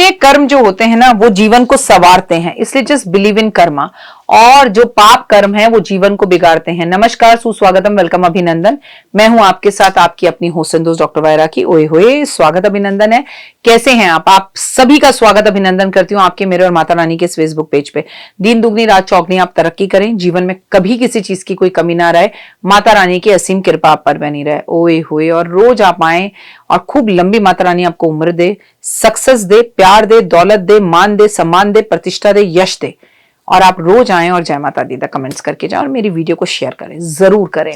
पुण्य कर्म जो होते हैं ना वो जीवन को संवारते हैं, इसलिए जस्ट बिलीव इन कर्मा। और जो पाप कर्म है वो जीवन को बिगाड़ते हैं। नमस्कार, सुस्वागतम, वेलकम, अभिनंदन। मैं हूं आपके साथ आपकी अपनी होस्ट संतोष डॉक्टर वायरा की। ओए होए, स्वागत अभिनंदन है। कैसे हैं आप सभी का स्वागत अभिनंदन करती हूँ आपके, मेरे और माता रानी के इस फेसबुक पेज पे। दिन दुगनी रात चौगनी आप तरक्की करें, जीवन में कभी किसी चीज की कोई कमी ना रहे, माता रानी की असीम कृपा आप पर बनी रहे। ओए होए, और रोज आप आए और खूब लंबी माता रानी आपको उम्र दे, सक्सेस दे, प्यार दे, दौलत दे, मान दे, सम्मान दे, प्रतिष्ठा दे, यश दे। और आप रोज आएं और जय माता दी दा कमेंट्स करके जाएं और मेरी वीडियो को शेयर करें, जरूर करें।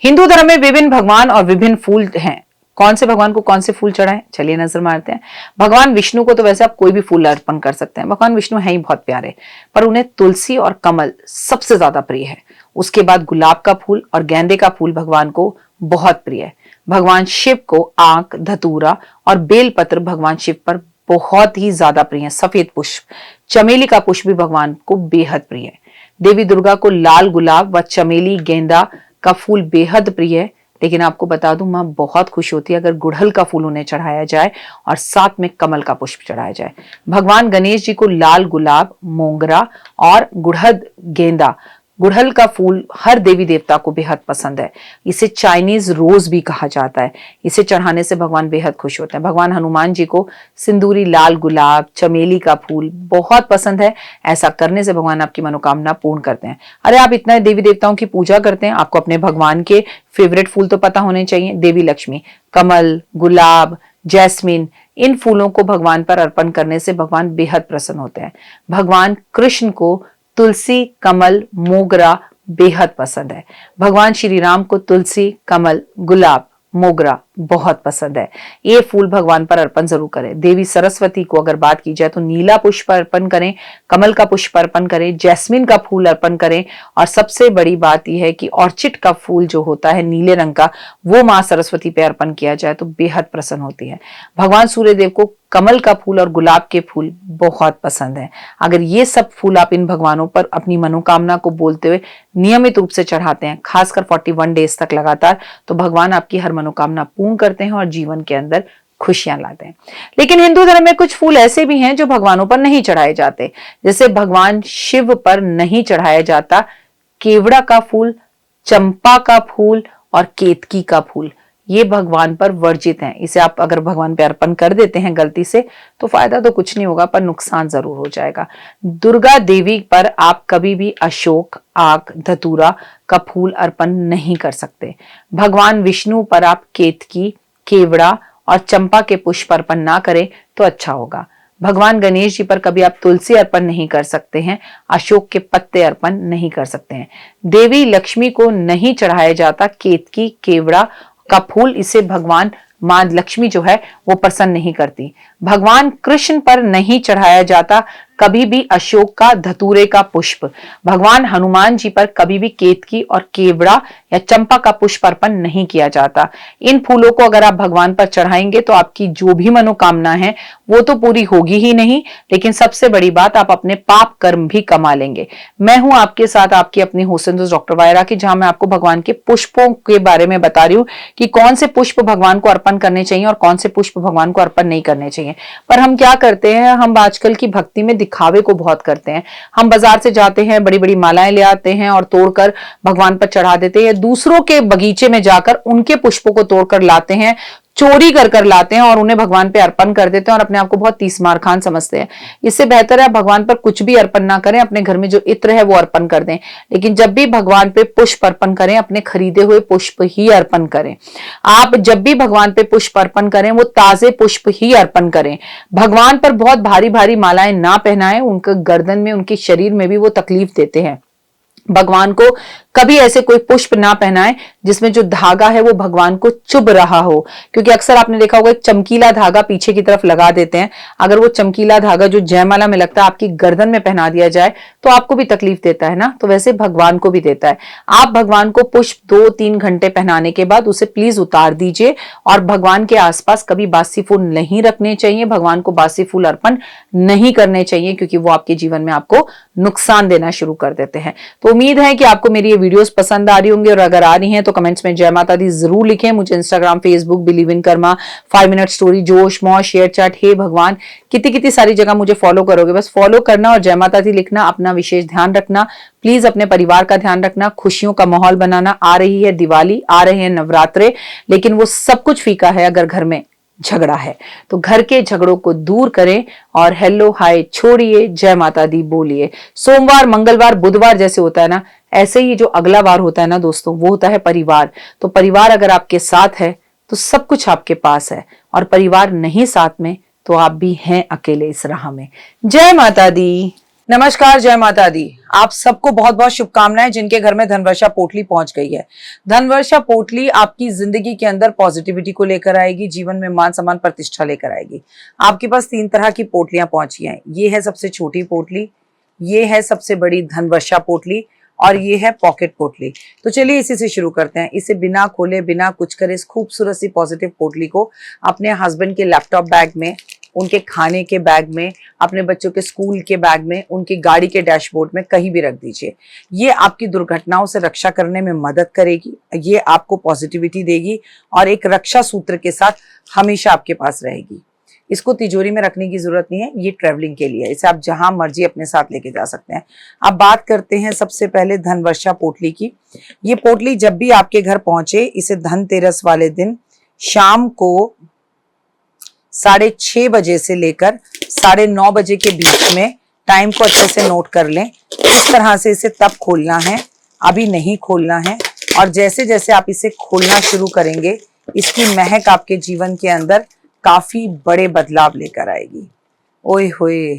हिंदू धर्म में विभिन्न भगवान और विभिन्न फूल हैं। कौन से भगवान को कौन से फूल चढ़ाएं, चलिए नजर मारते हैं। भगवान विष्णु को तो वैसे आप कोई भी फूल अर्पण कर सकते हैं, भगवान विष्णु है ही बहुत प्यारे, पर उन्हें तुलसी और कमल सबसे ज्यादा प्रिय है। उसके बाद गुलाब का फूल और गेंदे का फूल भगवान को बहुत प्रिय है। भगवान शिव को आंख, धतूरा और बेलपत्र भगवान शिव पर बहुत ही ज्यादा प्रिय है। सफेद पुष्प, चमेली का पुष्प भी भगवान को बेहद प्रिय है। देवी दुर्गा को लाल गुलाब व चमेली, गेंदा का फूल बेहद प्रिय है। लेकिन आपको बता दूं, मां बहुत खुश होती है अगर गुड़हल का फूल उन्हें चढ़ाया जाए और साथ में कमल का पुष्प चढ़ाया जाए। भगवान गणेश जी को लाल गुलाब, मोगरा और गेंदा, गुड़हल का फूल हर देवी देवता को बेहद पसंद है। इसे चाइनीज रोज भी कहा जाता है। इसे चढ़ाने से भगवान बेहद खुश होते हैं। भगवान हनुमान जी को सिंदूरी लाल गुलाब, चमेली का फूल बहुत पसंद है। ऐसा करने से भगवान आपकी मनोकामना पूर्ण करते हैं। अरे आप इतना देवी देवताओं की पूजा करते हैं, आपको अपने भगवान के फेवरेट फूल तो पता होने चाहिए। देवी लक्ष्मी, कमल, गुलाब, जैस्मिन, इन फूलों को भगवान पर अर्पण करने से भगवान बेहद प्रसन्न होते हैं। भगवान कृष्ण को तुलसी, कमल, मोगरा बेहद पसंद है। भगवान श्री राम को तुलसी, कमल, गुलाब, मोगरा बहुत पसंद है। ये फूल भगवान पर अर्पण जरूर करें। देवी सरस्वती को अगर बात की जाए तो नीला पुष्प अर्पण करें, कमल का पुष्प अर्पण करें, जैस्मिन का फूल अर्पण करें, और सबसे बड़ी बात यह है कि ऑर्चिड का फूल जो होता है नीले रंग का, वो मां सरस्वती पे अर्पण किया जाए तो बेहद प्रसन्न होती है। भगवान सूर्यदेव को कमल का फूल और गुलाब के फूल बहुत पसंद है। अगर ये सब फूल आप इन भगवानों पर अपनी मनोकामना को बोलते हुए नियमित रूप से चढ़ाते हैं, खासकर 41 डेज तक लगातार, तो भगवान आपकी हर मनोकामना पूर्ण करते हैं और जीवन के अंदर खुशियां लाते हैं। लेकिन हिंदू धर्म में कुछ फूल ऐसे भी हैं जो भगवानों पर नहीं चढ़ाए जाते। जैसे भगवान शिव पर नहीं चढ़ाया जाता केवड़ा का फूल, चंपा का फूल और केतकी का फूल। ये भगवान पर वर्जित हैं। इसे आप अगर भगवान पे अर्पण कर देते हैं गलती से तो फायदा तो कुछ नहीं होगा, पर नुकसान जरूर हो जाएगा। दुर्गा देवी पर आप कभी भी अशोक, आक, धतूरा का फूल अर्पण नहीं कर सकते। भगवान विष्णु पर आप केतकी, केवड़ा और चंपा के पुष्प अर्पण ना करें तो अच्छा होगा। भगवान गणेश जी पर कभी आप तुलसी अर्पण नहीं कर सकते हैं, अशोक के पत्ते अर्पण नहीं कर सकते हैं। देवी लक्ष्मी को नहीं चढ़ाया जाता केतकी, केवड़ा का फूल, इसे भगवान मां लक्ष्मी जो है वो प्रसन्न नहीं करती। भगवान कृष्ण पर नहीं चढ़ाया जाता कभी भी अशोक का, धतूरे का पुष्प। भगवान हनुमान जी पर कभी भी केतकी और केवड़ा या चंपा का पुष्प अर्पण नहीं किया जाता। इन फूलों को अगर आप भगवान पर चढ़ाएंगे तो आपकी जो भी मनोकामना है वो तो पूरी होगी ही नहीं, लेकिन सबसे बड़ी बात, आप अपने पाप कर्म भी कमा लेंगे। मैं हूं आपके साथ आपकी अपनी होस्ट डॉक्टर वायरा की, जहां मैं आपको भगवान के पुष्पों के बारे में बता रही हूँ कि कौन से पुष्प भगवान को अर्पण करने चाहिए और कौन से पुष्प भगवान को अर्पण नहीं करने चाहिए। पर हम क्या करते हैं, हम आजकल की भक्ति में दिखावे को बहुत करते हैं। हम बाजार से जाते हैं, बड़ी बड़ी मालाएं ले आते हैं और तोड़कर भगवान पर चढ़ा देते हैं, या दूसरों के बगीचे में जाकर उनके पुष्पों को तोड़कर लाते हैं, चोरी कर लाते हैं और उन्हें भगवान पे अर्पण कर देते हैं और अपने आप को बहुत तीसमार खान समझते हैं। इससे बेहतर है भगवान पर कुछ भी अर्पण ना करें, अपने घर में जो इत्र है वो अर्पण कर दें। लेकिन जब भी भगवान पे पुष्प अर्पण करें, अपने खरीदे हुए पुष्प ही अर्पण करें। आप जब भी भगवान पे पुष्प अर्पण करें वो ताजे पुष्प ही अर्पण करें। भगवान पर बहुत भारी भारी मालाएं ना पहनाएं, उनके गर्दन में, उनके शरीर में भी वो तकलीफ देते हैं। भगवान को कभी ऐसे कोई पुष्प ना पहनाएं जिसमें जो धागा है वो भगवान को चुभ रहा हो, क्योंकि अक्सर आपने देखा होगा एक चमकीला धागा पीछे की तरफ लगा देते हैं। अगर वो चमकीला धागा जो जयमाला में लगता है आपकी गर्दन में पहना दिया जाए तो आपको भी तकलीफ देता है ना, तो वैसे भगवान को भी देता है। आप भगवान को पुष्प 2-3 घंटे पहनाने के बाद उसे प्लीज उतार दीजिए, और भगवान के आसपास कभी बासी फूल नहीं रखने चाहिए, भगवान को बासी फूल अर्पण नहीं करने चाहिए, क्योंकि वो आपके जीवन में आपको नुकसान देना शुरू कर देते हैं। तो उम्मीद है कि आपको मेरी ये वीडियोस पसंद आ रही होंगी, और अगर आ रही हैं तो कमेंट्स में जय माता दी जरूर लिखें। मुझे Instagram, Facebook, believe in Karma, 5 minute story, जोश मौज, शेयर चैट, हे भगवान, कितनी कितनी सारी जगह मुझे फॉलो करोगे। बस फॉलो करना और जय माता दी लिखना। अपना विशेष ध्यान रखना, प्लीज अपने परिवार का ध्यान रखना, खुशियों का माहौल बनाना। आ रही है दिवाली, आ रहे हैं नवरात्रे, लेकिन वो सब कुछ फीका है अगर घर में झगड़ा है। तो घर के झगड़ों को दूर करें और हेलो हाय छोड़िए, जय माता दी बोलिए। सोमवार, मंगलवार, बुधवार जैसे होता है ना, ऐसे ही जो अगला वार होता है ना दोस्तों, वो होता है परिवार। तो परिवार अगर आपके साथ है तो सब कुछ आपके पास है, और परिवार नहीं साथ में तो आप भी हैं अकेले इस राह में। जय माता दी। नमस्कार, जय माता दी। आप सबको बहुत बहुत शुभकामनाएं जिनके घर में धनवर्षा पोटली पहुंच गई है। धनवर्षा पोटली आपकी जिंदगी के अंदर पॉजिटिविटी को लेकर आएगी, जीवन में मान सम्मान प्रतिष्ठा लेकर आएगी। आपके पास 3 तरह की पोटलियां पहुंची हैं। ये है सबसे छोटी पोटली, ये है सबसे बड़ी धनवर्षा पोटली, और ये है पॉकेट पोटली। तो चलिए इसी से शुरू करते हैं। इसे बिना खोले, बिना कुछ करे, इस खूबसूरत सी पॉजिटिव पोटली को अपने हस्बैंड के लैपटॉप बैग में, उनके खाने के बैग में, अपने बच्चों के स्कूल के बैग में, उनकी गाड़ी के डैशबोर्ड में कहीं भी रख दीजिए। ये आपकी दुर्घटनाओं से रक्षा करने में मदद करेगी, ये आपको पॉजिटिविटी देगी और एक रक्षा सूत्र के साथ हमेशा आपके पास रहेगी। इसको तिजोरी में रखने की जरूरत नहीं है, ये ट्रैवलिंग के लिए है। इसे आप जहां मर्जी अपने साथ लेके जा सकते हैं। अब बात करते हैं सबसे पहले धनवर्षा पोटली की। ये पोटली जब भी आपके घर पहुंचे, इसे धनतेरस वाले दिन शाम को 6:30 बजे से लेकर 9:30 बजे के बीच में, टाइम को अच्छे से नोट कर लें। इस तरह से इसे तब खोलना है, अभी नहीं खोलना है। और जैसे जैसे आप इसे खोलना शुरू करेंगे, इसकी महक आपके जीवन के अंदर काफी बड़े बदलाव लेकर आएगी। ओए होए,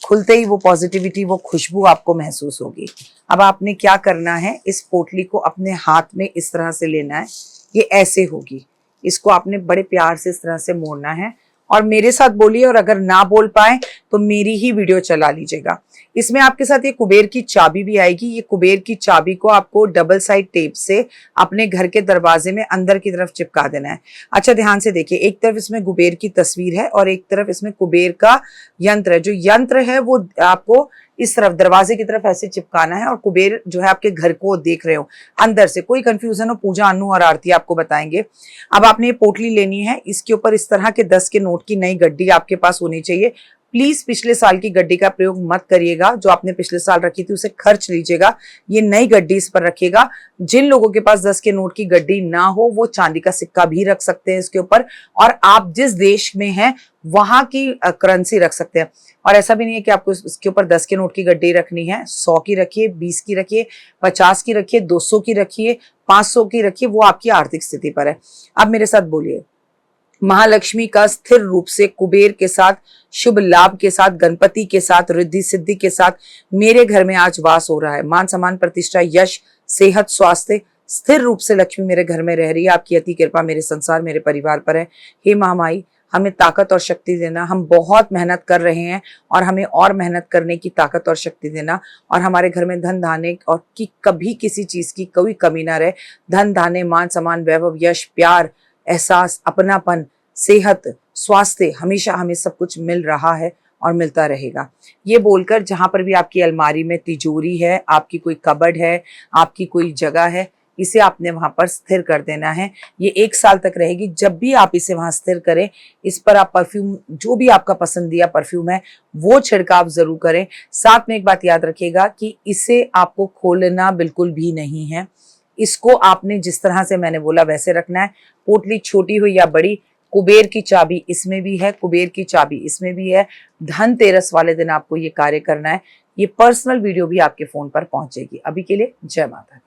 खुलते ही वो पॉजिटिविटी, वो खुशबू आपको महसूस होगी। अब आपने क्या करना है, इस पोटली को अपने हाथ में इस तरह से लेना है। ये ऐसे होगी, इसको आपने बड़े प्यार से इस तरह से मोड़ना है और मेरे साथ बोलिए, और अगर ना बोल पाए तो मेरी ही वीडियो चला लीजिएगा। इसमें आपके साथ ये कुबेर की चाबी भी आएगी। ये कुबेर की चाबी को आपको डबल साइड टेप से अपने घर के दरवाजे में अंदर की तरफ चिपका देना है। अच्छा, ध्यान से देखिए, एक तरफ इसमें कुबेर की तस्वीर है और एक तरफ इसमें कुबेर का यंत्र है। जो यंत्र है वो आपको इस तरफ दरवाजे की तरफ ऐसे चिपकाना है, और कुबेर जो है आपके घर को देख रहे हो अंदर से। कोई कंफ्यूजन हो, पूजा, अनु और आरती आपको बताएंगे। अब आपने ये पोटली लेनी है, इसके ऊपर इस तरह के 10 के नोट की नई गड्डी आपके पास होनी चाहिए। प्लीज पिछले साल की गड्डी का प्रयोग मत करिएगा, जो आपने पिछले साल रखी थी उसे खर्च लीजिएगा। ये नई गड्डी इस पर रखिएगा। जिन लोगों के पास 10 के नोट की गड्डी ना हो, वो चांदी का सिक्का भी रख सकते हैं इसके ऊपर, और आप जिस देश में हैं वहां की करेंसी रख सकते हैं। और ऐसा भी नहीं है कि आपको इसके ऊपर 10 के नोट की गड्डी रखनी है। 100 की रखिए, 20 की रखिए, 50 की रखिए, 200 की रखिए, 500 की रखिए, वो आपकी आर्थिक स्थिति पर है। अब मेरे साथ बोलिए, महालक्ष्मी का स्थिर रूप से कुबेर के साथ, शुभ लाभ के साथ, गणपति के साथ, रिद्धि सिद्धि के साथ मेरे घर में आज वास हो रहा है। मान सम्मान प्रतिष्ठा, यश, सेहत, स्वास्थ्य, स्थिर रूप से लक्ष्मी मेरे घर में रह रही है। आपकी अति कृपा मेरे संसार, मेरे परिवार पर है। हे महामाई, हमें ताकत और शक्ति देना। हम बहुत मेहनत कर रहे हैं और हमें और मेहनत करने की ताकत और शक्ति देना, और हमारे घर में धन धान्य और की कभी किसी चीज की कोई कमी ना रहे। धन धान्य, मान सम्मान, वैभव, यश, प्यार, एहसास, अपनापन, सेहत, स्वास्थ्य, हमेशा हमें सब कुछ मिल रहा है और मिलता रहेगा। ये बोलकर जहां पर भी आपकी अलमारी में तिजोरी है, आपकी कोई कबर्ड है, आपकी कोई जगह है, इसे आपने वहां पर स्थिर कर देना है। ये 1 साल तक रहेगी। जब भी आप इसे वहां स्थिर करें, इस पर आप परफ्यूम, जो भी आपका पसंदीदा परफ्यूम है वो छिड़काव जरूर करें। साथ में एक बात याद रखिएगा कि इसे आपको खोलना बिल्कुल भी नहीं है। इसको आपने जिस तरह से मैंने बोला वैसे रखना है। पोटली छोटी हो या बड़ी, कुबेर की चाबी इसमें भी है, कुबेर की चाबी इसमें भी है। धनतेरस वाले दिन आपको ये कार्य करना है। ये पर्सनल वीडियो भी आपके फोन पर पहुंचेगी। अभी के लिए जय माता दी।